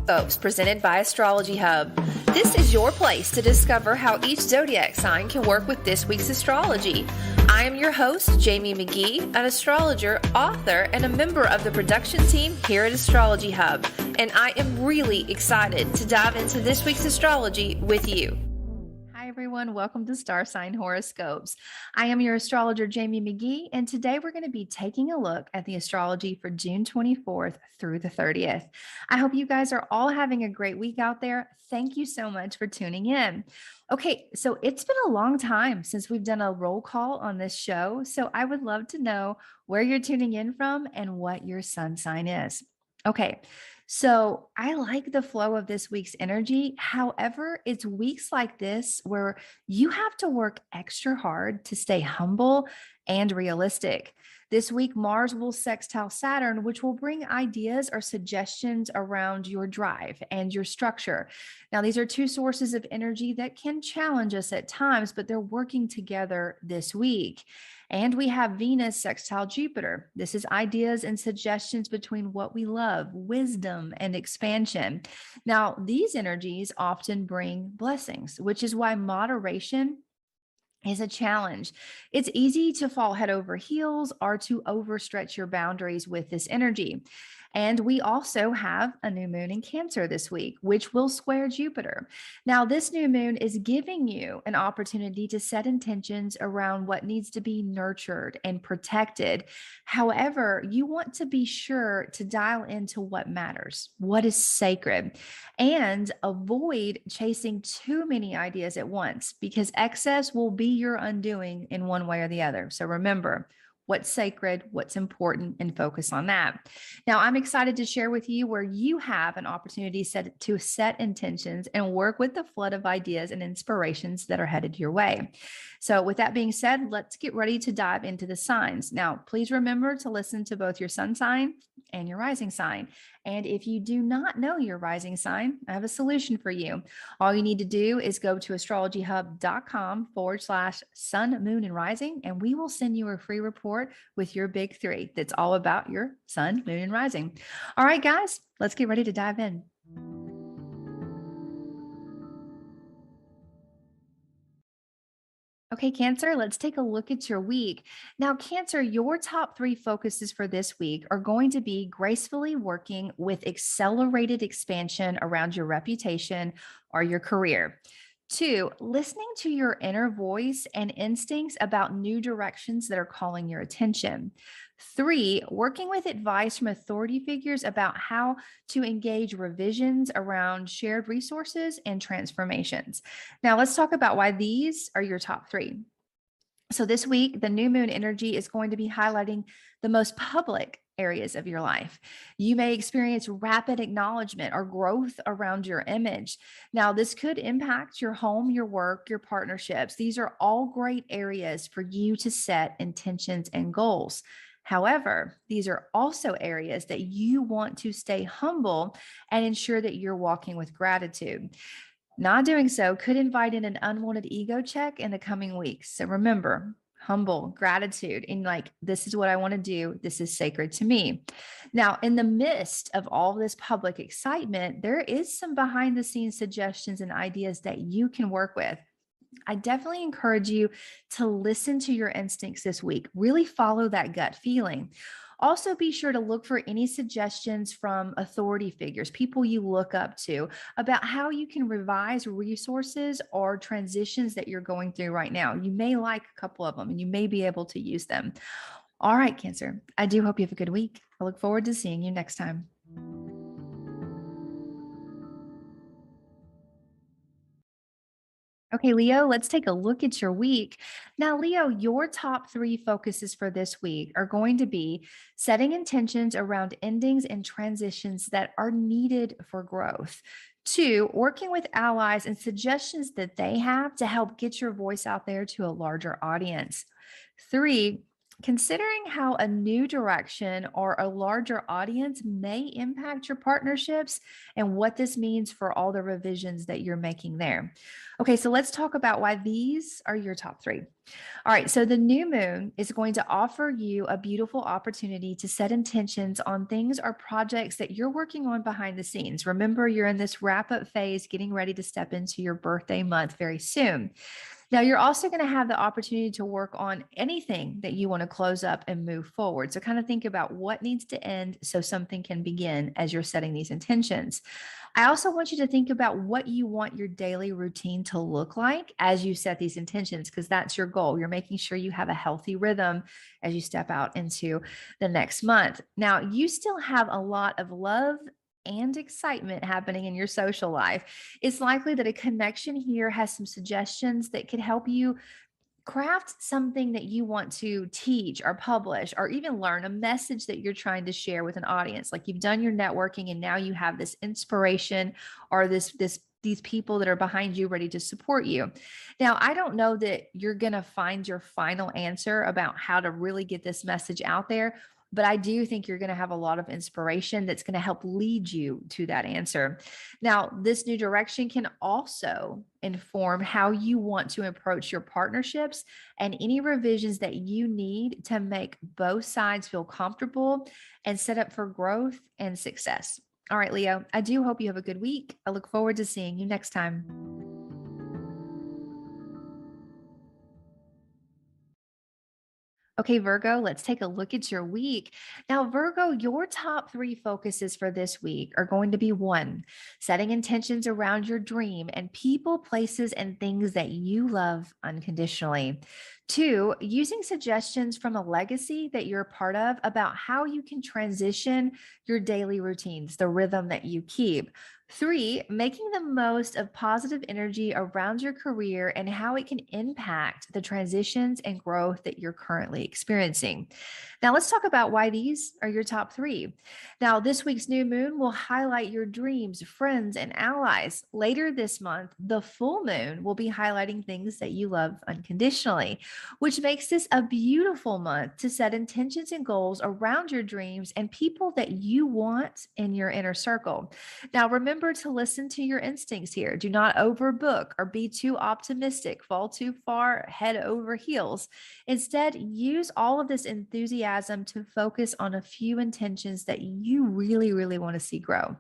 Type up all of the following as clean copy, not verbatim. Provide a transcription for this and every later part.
Horoscopes presented by Astrology Hub. This is your place to discover how each zodiac sign can work with this week's astrology. I am your host, Jamie Magee, an astrologer, author, and a member of the production team here at Astrology Hub, and I am really excited to dive into this week's astrology with you. Hi everyone, welcome to Star Sign Horoscopes. I am your astrologer, Jamie Magee, and today we're going to be taking a look at the astrology for June 24th through the 30th. I hope you guys are all having a great week out there. Thank you so much for tuning in. Okay, so it's been a long time since we've done a roll call on this show, so I would love to know where you're tuning in from and what your sun sign is. Okay. So I like the flow of this week's energy. However, it's weeks like this where you have to work extra hard to stay humble and realistic. This week, Mars will sextile Saturn, which will bring ideas or suggestions around your drive and your structure. Now, these are two sources of energy that can challenge us at times, but they're working together this week. And we have Venus sextile Jupiter. This is ideas and suggestions between what we love, wisdom, and expansion. Now, these energies often bring blessings, which is why moderation is a challenge. It's easy to fall head over heels or to overstretch your boundaries with this energy. And we also have a new moon in Cancer this week, which will square Jupiter. Now, this new moon is giving you an opportunity to set intentions around what needs to be nurtured and protected. However, you want to be sure to dial into what matters, what is sacred, and avoid chasing too many ideas at once because excess will be your undoing in one way or the other. So remember, what's sacred, what's important, and focus on that. Now, I'm excited to share with you where you have an opportunity to set intentions and work with the flood of ideas and inspirations that are headed your way. So with that being said, let's get ready to dive into the signs. Now, please remember to listen to both your sun sign and your rising sign. And if you do not know your rising sign, I have a solution for you. All you need to do is go to astrologyhub.com/sun, moon, and rising, and we will send you a free report with your big three that's all about your sun, moon, and rising. All right, guys, let's get ready to dive in. Okay, Cancer, let's take a look at your week. Now, Cancer, your top three focuses for this week are going to be gracefully working with accelerated expansion around your reputation or your career. Two, listening to your inner voice and instincts about new directions that are calling your attention. Three, working with advice from authority figures about how to engage revisions around shared resources and transformations. Now, let's talk about why these are your top three. So this week, the new moon energy is going to be highlighting the most public areas of your life. You may experience rapid acknowledgement or growth around your image. Now, this could impact your home, your work, your partnerships. These are all great areas for you to set intentions and goals. However, these are also areas that you want to stay humble and ensure that you're walking with gratitude. Not doing so could invite in an unwanted ego check in the coming weeks. So remember, humble, gratitude, and like, this is what I want to do. This is sacred to me. Now, in the midst of all this public excitement, there is some behind the scenes suggestions and ideas that you can work with. I definitely encourage you to listen to your instincts this week. Really follow that gut feeling. Also, be sure to look for any suggestions from authority figures, people you look up to, about how you can revise resources or transitions that you're going through right now. You may like a couple of them and you may be able to use them. All right, Cancer, I do hope you have a good week. I look forward to seeing you next time. Okay, Leo, let's take a look at your week. Now, Leo, your top three focuses for this week are going to be setting intentions around endings and transitions that are needed for growth. Two, working with allies and suggestions that they have to help get your voice out there to a larger audience. Three, Considering how a new direction or a larger audience may impact your partnerships and what this means for all the revisions that you're making there. Okay, so let's talk about why these are your top three. All right, so the new moon is going to offer you a beautiful opportunity to set intentions on things or projects that you're working on behind the scenes. Remember, you're in this wrap up phase, getting ready to step into your birthday month very soon. Now, you're also going to have the opportunity to work on anything that you want to close up and move forward. So, kind of think about what needs to end so something can begin as you're setting these intentions. I also want you to think about what you want your daily routine to look like as you set these intentions, because that's your goal. You're making sure you have a healthy rhythm as you step out into the next month. Now, you still have a lot of love and excitement happening in your social life. It's likely that a connection here has some suggestions that could help you craft something that you want to teach or publish or even learn a message that you're trying to share with an audience. Like you've done your networking and now you have this inspiration or these people that are behind you ready to support you. Now, I don't know that you're going to find your final answer about how to really get this message out there, but I do think you're going to have a lot of inspiration that's going to help lead you to that answer. Now, this new direction can also inform how you want to approach your partnerships and any revisions that you need to make both sides feel comfortable and set up for growth and success. All right, Leo, I do hope you have a good week. I look forward to seeing you next time. Okay, Virgo, let's take a look at your week. Now, Virgo, your top three focuses for this week are going to be one, setting intentions around your dream and people, places, and things that you love unconditionally. Two, using suggestions from a legacy that you're a part of about how you can transition your daily routines, the rhythm that you keep. Three, making the most of positive energy around your career and how it can impact the transitions and growth that you're currently experiencing. Now, let's talk about why these are your top three. Now, this week's new moon will highlight your dreams, friends, and allies. Later this month, the full moon will be highlighting things that you love unconditionally, which makes this a beautiful month to set intentions and goals around your dreams and people that you want in your inner circle. Now, remember to listen to your instincts here. Do not overbook or be too optimistic, fall too far head over heels. Instead, use all of this enthusiasm to focus on a few intentions that you really, really want to see grow.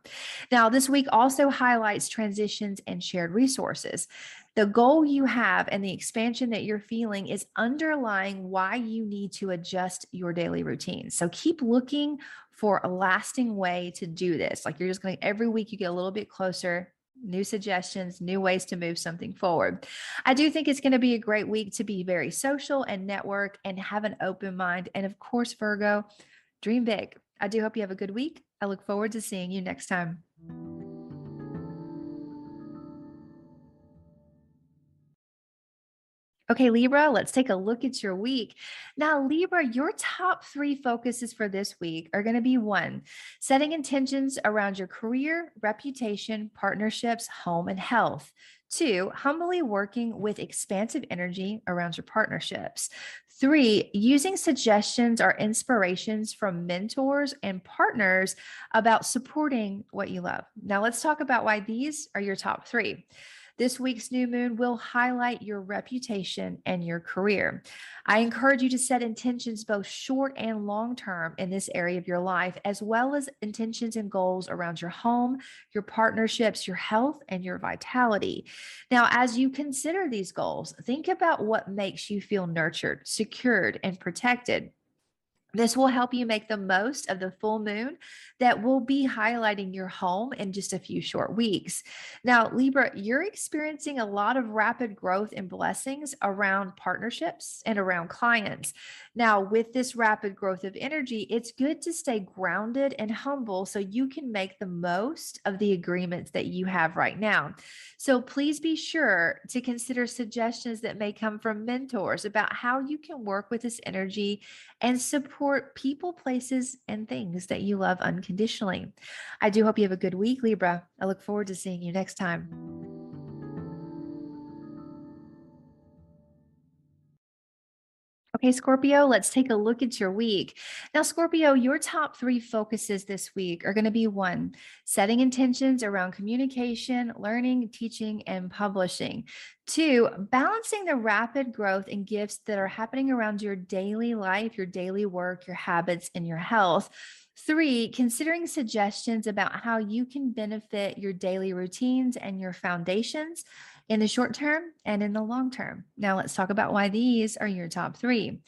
Now, this week also highlights transitions and shared resources. The goal you have and the expansion that you're feeling is underlying why you need to adjust your daily routine. So keep looking for a lasting way to do this. Like you're just going to, every week you get a little bit closer, new suggestions, new ways to move something forward. I do think it's going to be a great week to be very social and network and have an open mind. And of course, Virgo, dream big. I do hope you have a good week. I look forward to seeing you next time. Okay, Libra, let's take a look at your week. Now, Libra, your top three focuses for this week are going to be one, setting intentions around your career, reputation, partnerships, home, and health. Two, humbly working with expansive energy around your partnerships. Three, using suggestions or inspirations from mentors and partners about supporting what you love. Now, let's talk about why these are your top three. This week's new moon will highlight your reputation and your career. I encourage you to set intentions both short and long term in this area of your life, as well as intentions and goals around your home, your partnerships, your health, and your vitality. Now, as you consider these goals, think about what makes you feel nurtured, secured, and protected. This will help you make the most of the full moon that will be highlighting your home in just a few short weeks. Now, Libra, you're experiencing a lot of rapid growth and blessings around partnerships and around clients. Now, with this rapid growth of energy, it's good to stay grounded and humble so you can make the most of the agreements that you have right now. So please be sure to consider suggestions that may come from mentors about how you can work with this energy and support people, places, and things that you love unconditionally. I do hope you have a good week, Libra. I look forward to seeing you next time. Okay, Scorpio, let's take a look at your week. Now, Scorpio, your top 3 focuses this week are going to be: 1, setting intentions around communication, learning, teaching, and publishing; 2, balancing the rapid growth and gifts that are happening around your daily life, your daily work, your habits, and your health; 3, considering suggestions about how you can benefit your daily routines and your foundations in the short term and in the long term. Now, let's talk about why these are your top 3.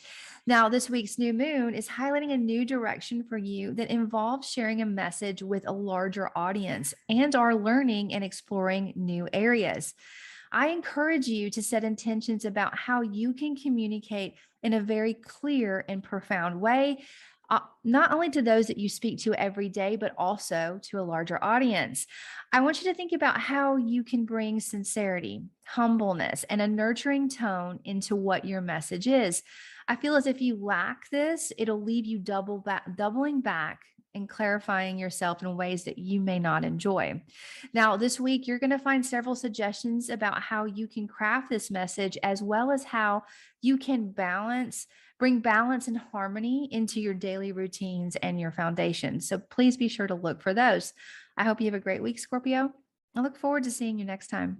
Now, this week's new moon is highlighting a new direction for you that involves sharing a message with a larger audience and are learning and exploring new areas. I encourage you to set intentions about how you can communicate in a very clear and profound way, not only to those that you speak to every day, but also to a larger audience. I want you to think about how you can bring sincerity, humbleness, and a nurturing tone into what your message is. I feel as if you lack this, it'll leave you doubling back and clarifying yourself in ways that you may not enjoy. Now, this week, you're going to find several suggestions about how you can craft this message, as well as how you can bring balance and harmony into your daily routines and your foundation. So please be sure to look for those. I hope you have a great week, Scorpio. I look forward to seeing you next time.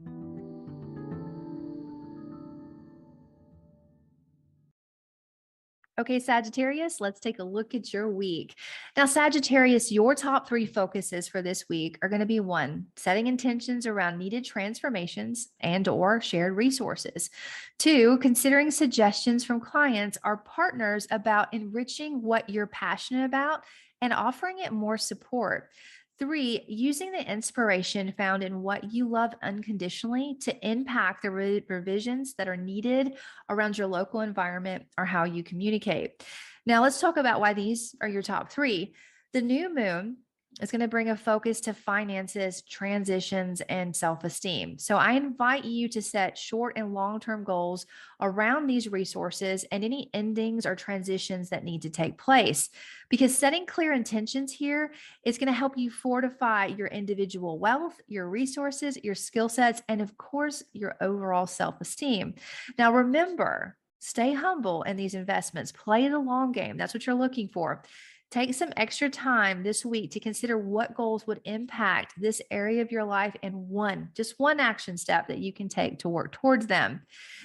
Okay, Sagittarius, let's take a look at your week. Now, Sagittarius, your top 3 focuses for this week are going to be: 1, setting intentions around needed transformations and or shared resources; 2, considering suggestions from clients or partners about enriching what you're passionate about and offering it more support; 3, using the inspiration found in what you love unconditionally to impact the revisions that are needed around your local environment or how you communicate. Now, let's talk about why these are your top 3. The new moon is going to bring a focus to finances, transitions, and self-esteem. So I invite you to set short and long-term goals around these resources and any endings or transitions that need to take place, because setting clear intentions here is going to help you fortify your individual wealth, your resources, your skill sets, and of course, your overall self-esteem. Now, remember, stay humble in these investments. Play the long game. That's what you're looking for. Take some extra time this week to consider what goals would impact this area of your life, and just one action step that you can take to work towards them.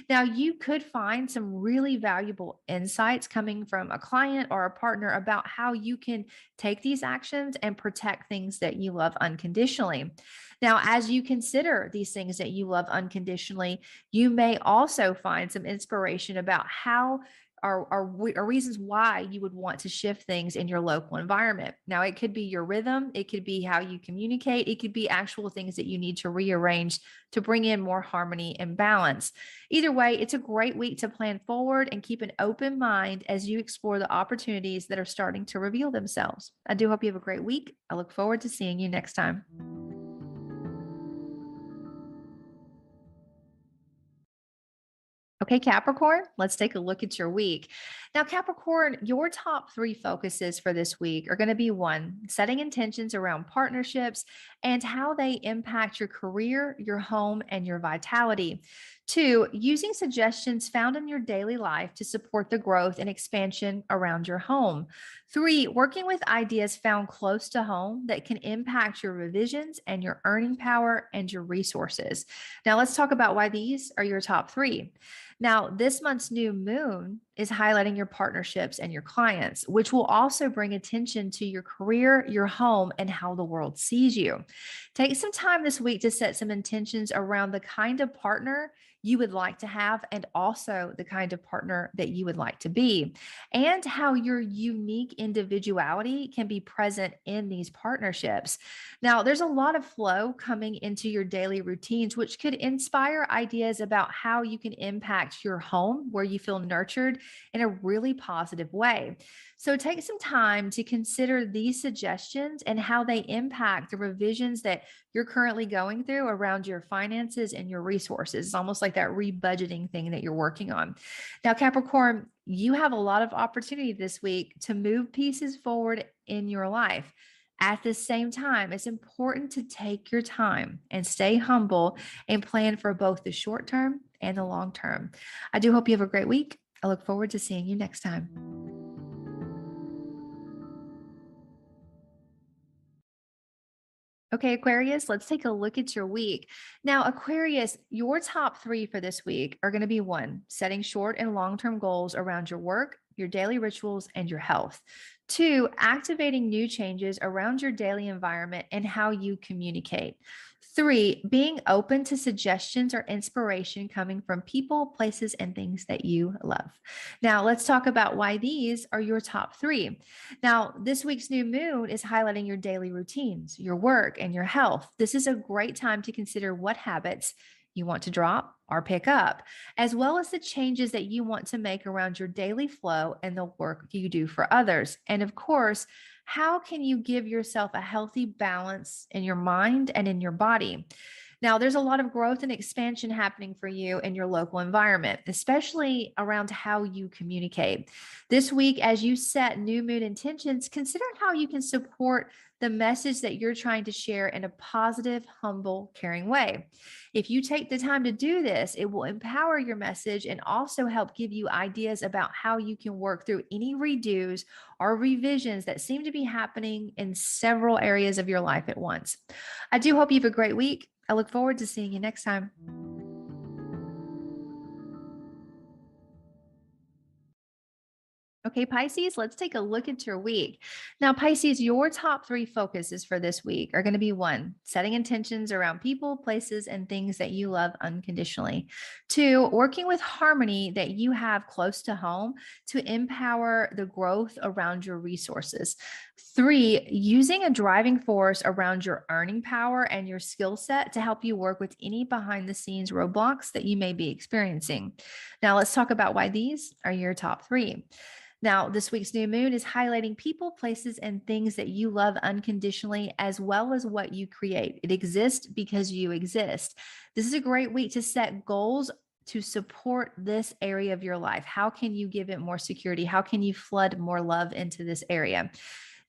Now, you could find some really valuable insights coming from a client or a partner about how you can take these actions and protect things that you love unconditionally. Now, as you consider these things that you love unconditionally, you may also find some inspiration about how are reasons why you would want to shift things in your local environment. Now, it could be your rhythm, it could be how you communicate, it could be actual things that you need to rearrange to bring in more harmony and balance. Either way, it's a great week to plan forward and keep an open mind as you explore the opportunities that are starting to reveal themselves. I do hope you have a great week. I look forward to seeing you next time. Okay, Capricorn, let's take a look at your week. Now, Capricorn, your top 3 focuses for this week are going to be: 1, setting intentions around partnerships and how they impact your career, your home, and your vitality; 2, using suggestions found in your daily life to support the growth and expansion around your home; 3, working with ideas found close to home that can impact your revisions and your earning power and your resources. Now, let's talk about why these are your top 3. Now, this month's new moon is highlighting your partnerships and your clients, which will also bring attention to your career, your home, and how the world sees you. Take some time this week to set some intentions around the kind of partner you would like to have, and also the kind of partner that you would like to be, and how your unique individuality can be present in these partnerships. Now, there's a lot of flow coming into your daily routines, which could inspire ideas about how you can impact your home where you feel nurtured in a really positive way. So take some time to consider these suggestions and how they impact the revisions that you're currently going through around your finances and your resources. It's almost like that rebudgeting thing that you're working on. Now, Capricorn, you have a lot of opportunity this week to move pieces forward in your life. At the same time, it's important to take your time and stay humble and plan for both the short term and the long term. I do hope you have a great week. I look forward to seeing you next time. Okay, Aquarius, let's take a look at your week. Now, Aquarius, your top three for this week are going to be one, setting short and long-term goals around your work, your daily rituals, and your health. Two, activating new changes around your daily environment and how you communicate. Three, being open to suggestions or inspiration coming from people, places, and things that you love. Now, let's talk about why these are your top three. Now, this week's new moon is highlighting your daily routines, your work, and your health. This is a great time to consider what habits you want to drop or pick up, as well as the changes that you want to make around your daily flow and the work you do for others. And of course, how can you give yourself a healthy balance in your mind and in your body? Now, there's a lot of growth and expansion happening for you in your local environment, especially around how you communicate. This week, as you set new moon intentions, consider how you can support the message that you're trying to share in a positive, humble, caring way. If you take the time to do this, it will empower your message and also help give you ideas about how you can work through any redos or revisions that seem to be happening in several areas of your life at once. I do hope you have a great week. I look forward to seeing you next time. Okay, Pisces, let's take a look at your week. Now, Pisces, your top three focuses for this week are going to be one, setting intentions around people, places, and things that you love unconditionally. Two, working with harmony that you have close to home to empower the growth around your resources. Three, using a driving force around your earning power and your skill set to help you work with any behind the scenes roadblocks that you may be experiencing. Now, let's talk about why these are your top three. Now, this week's new moon is highlighting people, places, and things that you love unconditionally, as well as what you create. It exists because you exist. This is a great week to set goals to support this area of your life. How can you give it more security? How can you flood more love into this area?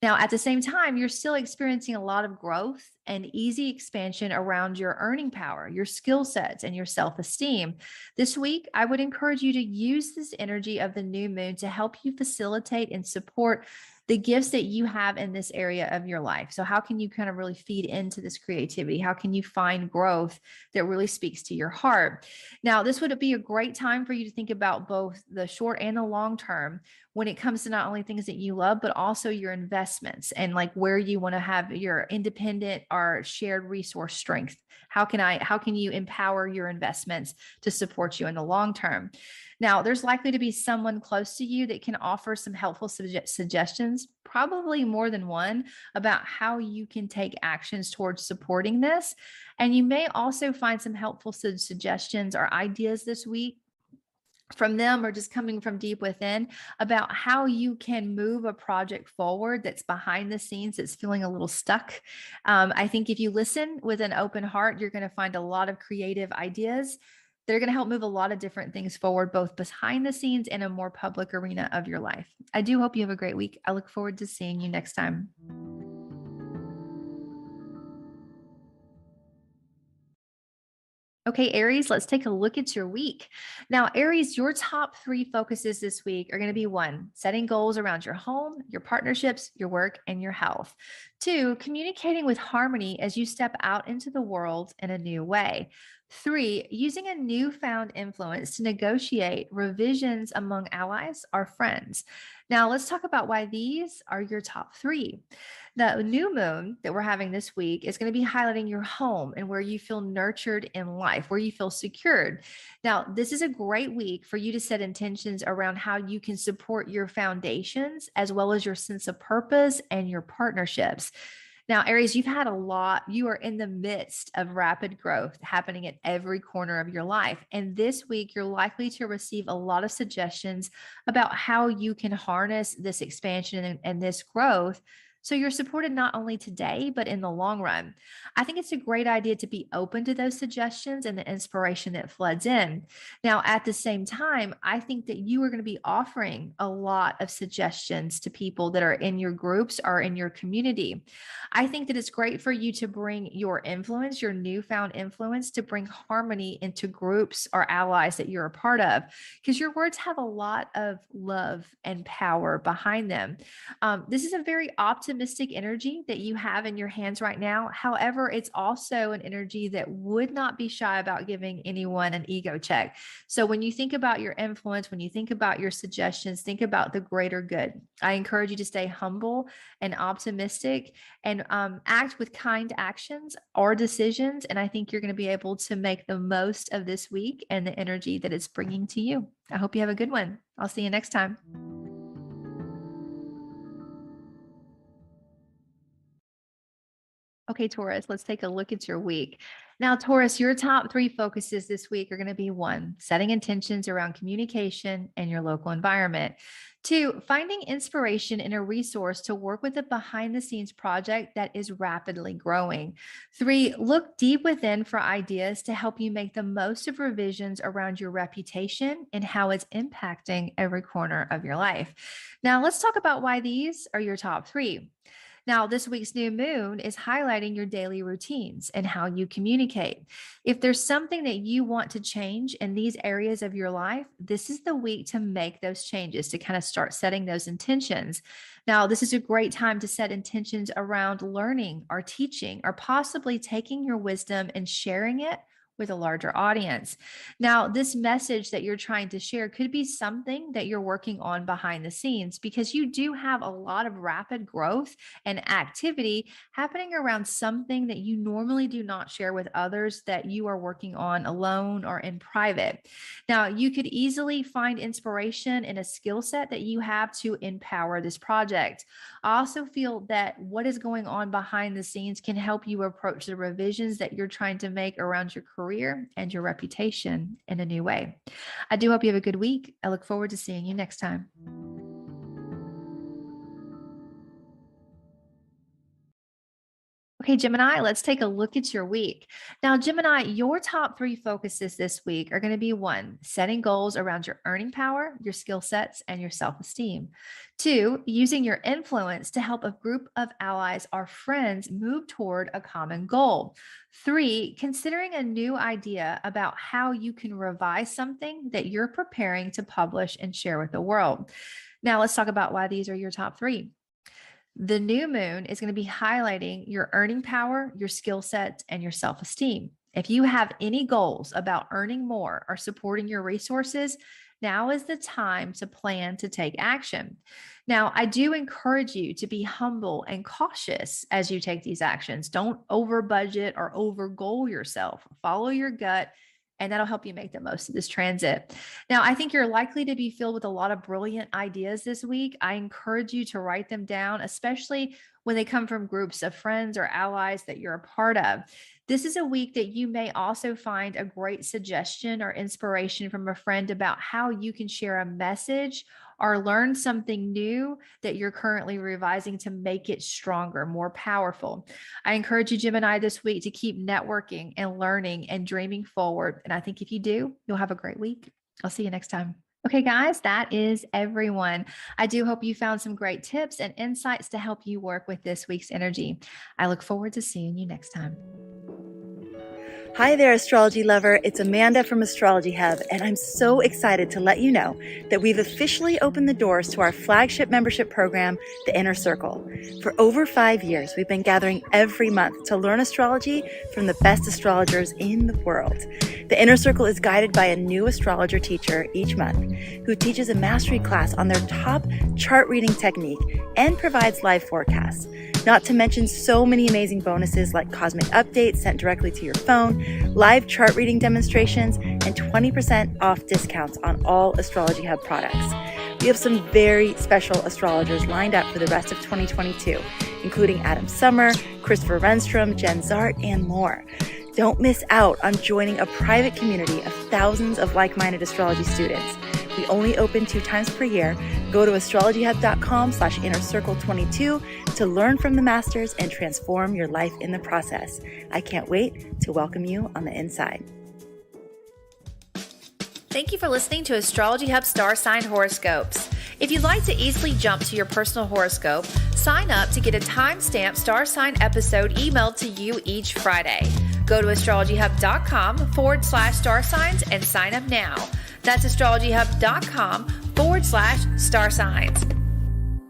Now, at the same time, you're still experiencing a lot of growth and easy expansion around your earning power, your skill sets, and your self-esteem. This week, I would encourage you to use this energy of the new moon to help you facilitate and support the gifts that you have in this area of your life. So how can you kind of really feed into this creativity? How can you find growth that really speaks to your heart? Now, this would be a great time for you to think about both the short and the long term when it comes to not only things that you love, but also your investments and like where you want to have your independent or shared resource strength. How can you empower your investments to support you in the long term? Now, there's likely to be someone close to you that can offer some helpful suggestions, probably more than one, about how you can take actions towards supporting this. And you may also find some helpful suggestions or ideas this week from them or just coming from deep within about how you can move a project forward that's behind the scenes, that's feeling a little stuck. I think if you listen with an open heart, you're going to find a lot of creative ideas. They're going to help move a lot of different things forward, both behind the scenes and a more public arena of your life. I do hope you have a great week. I look forward to seeing you next time. Okay, Aries, let's take a look at your week. Now, Aries, your top three focuses this week are going to be one, setting goals around your home, your partnerships, your work, and your health. Two, communicating with harmony as you step out into the world in a new way. Three, using a newfound influence to negotiate revisions among allies or friends. Now, let's talk about why these are your top three. The new moon that we're having this week is going to be highlighting your home and where you feel nurtured in life, where you feel secured. Now, this is a great week for you to set intentions around how you can support your foundations as well as your sense of purpose and your partnerships. Now, Aries, you've had a lot. You are in the midst of rapid growth happening at every corner of your life. And this week, you're likely to receive a lot of suggestions about how you can harness this expansion and this growth So you're supported not only today, but in the long run. I think it's a great idea to be open to those suggestions and the inspiration that floods in. Now, at the same time, I think that you are going to be offering a lot of suggestions to people that are in your groups or in your community. I think that it's great for you to bring your influence, your newfound influence, to bring harmony into groups or allies that you're a part of, because your words have a lot of love and power behind them. This is a very optimistic energy that you have in your hands right now. However, it's also an energy that would not be shy about giving anyone an ego check. So when you think about your influence, when you think about your suggestions, think about the greater good. I encourage you to stay humble and optimistic and act with kind actions or decisions. And I think you're going to be able to make the most of this week and the energy that it's bringing to you. I hope you have a good one. I'll see you next time. Okay, Taurus, let's take a look at your week. Now, Taurus, your top 3 focuses this week are going to be 1, setting intentions around communication and your local environment. 2, finding inspiration in a resource to work with a behind the scenes project that is rapidly growing. 3, look deep within for ideas to help you make the most of revisions around your reputation and how it's impacting every corner of your life. Now, let's talk about why these are your top 3. Now, this week's new moon is highlighting your daily routines and how you communicate. If there's something that you want to change in these areas of your life, this is the week to make those changes, to kind of start setting those intentions. Now, this is a great time to set intentions around learning or teaching or possibly taking your wisdom and sharing it with a larger audience. Now, this message that you're trying to share could be something that you're working on behind the scenes, because you do have a lot of rapid growth and activity happening around something that you normally do not share with others, that you are working on alone or in private. Now, you could easily find inspiration in a skill set that you have to empower this project. I also feel that what is going on behind the scenes can help you approach the revisions that you're trying to make around your career and your reputation in a new way. I do hope you have a good week. I look forward to seeing you next time. Okay, Gemini, let's take a look at your week. Now, Gemini, your top 3 focuses this week are going to be 1, setting goals around your earning power, your skill sets, and your self-esteem. 2, using your influence to help a group of allies or friends move toward a common goal. 3, considering a new idea about how you can revise something that you're preparing to publish and share with the world. Now, let's talk about why these are your top 3. The new moon is going to be highlighting your earning power, your skill sets, and your self-esteem. If you have any goals about earning more or supporting your resources, now is the time to plan to take action. Now, I do encourage you to be humble and cautious as you take these actions. Don't over budget or over goal yourself. Follow your gut, and that'll help you make the most of this transit. Now, I think you're likely to be filled with a lot of brilliant ideas this week. I encourage you to write them down, especially when they come from groups of friends or allies that you're a part of. This is a week that you may also find a great suggestion or inspiration from a friend about how you can share a message or learn something new that you're currently revising to make it stronger, more powerful. I encourage you, Gemini, this week to keep networking and learning and dreaming forward. And I think if you do, you'll have a great week. I'll see you next time. Okay, guys, that is everyone. I do hope you found some great tips and insights to help you work with this week's energy. I look forward to seeing you next time. Hi there, astrology lover. It's Amanda from Astrology Hub, and I'm so excited to let you know that we've officially opened the doors to our flagship membership program, The Inner Circle. For over 5 years, we've been gathering every month to learn astrology from the best astrologers in the world. The Inner Circle is guided by a new astrologer teacher each month who teaches a mastery class on their top chart reading technique and provides live forecasts. Not to mention so many amazing bonuses like cosmic updates sent directly to your phone, live chart reading demonstrations, and 20% off discounts on all Astrology Hub products. We have some very special astrologers lined up for the rest of 2022, including Adam Summer, Christopher Renstrom, Jen Zart, and more. Don't miss out on joining a private community of thousands of like-minded astrology students. We only open 2 times per year, Go to astrologyhub.com/innercircle22 to learn from the masters and transform your life in the process. I can't wait to welcome you on the inside. Thank you for listening to Astrology Hub Star Sign Horoscopes. If you'd like to easily jump to your personal horoscope, sign up to get a timestamped star sign episode emailed to you each Friday. Go to astrologyhub.com/star signs and sign up now. That's astrologyhub.com/star signs.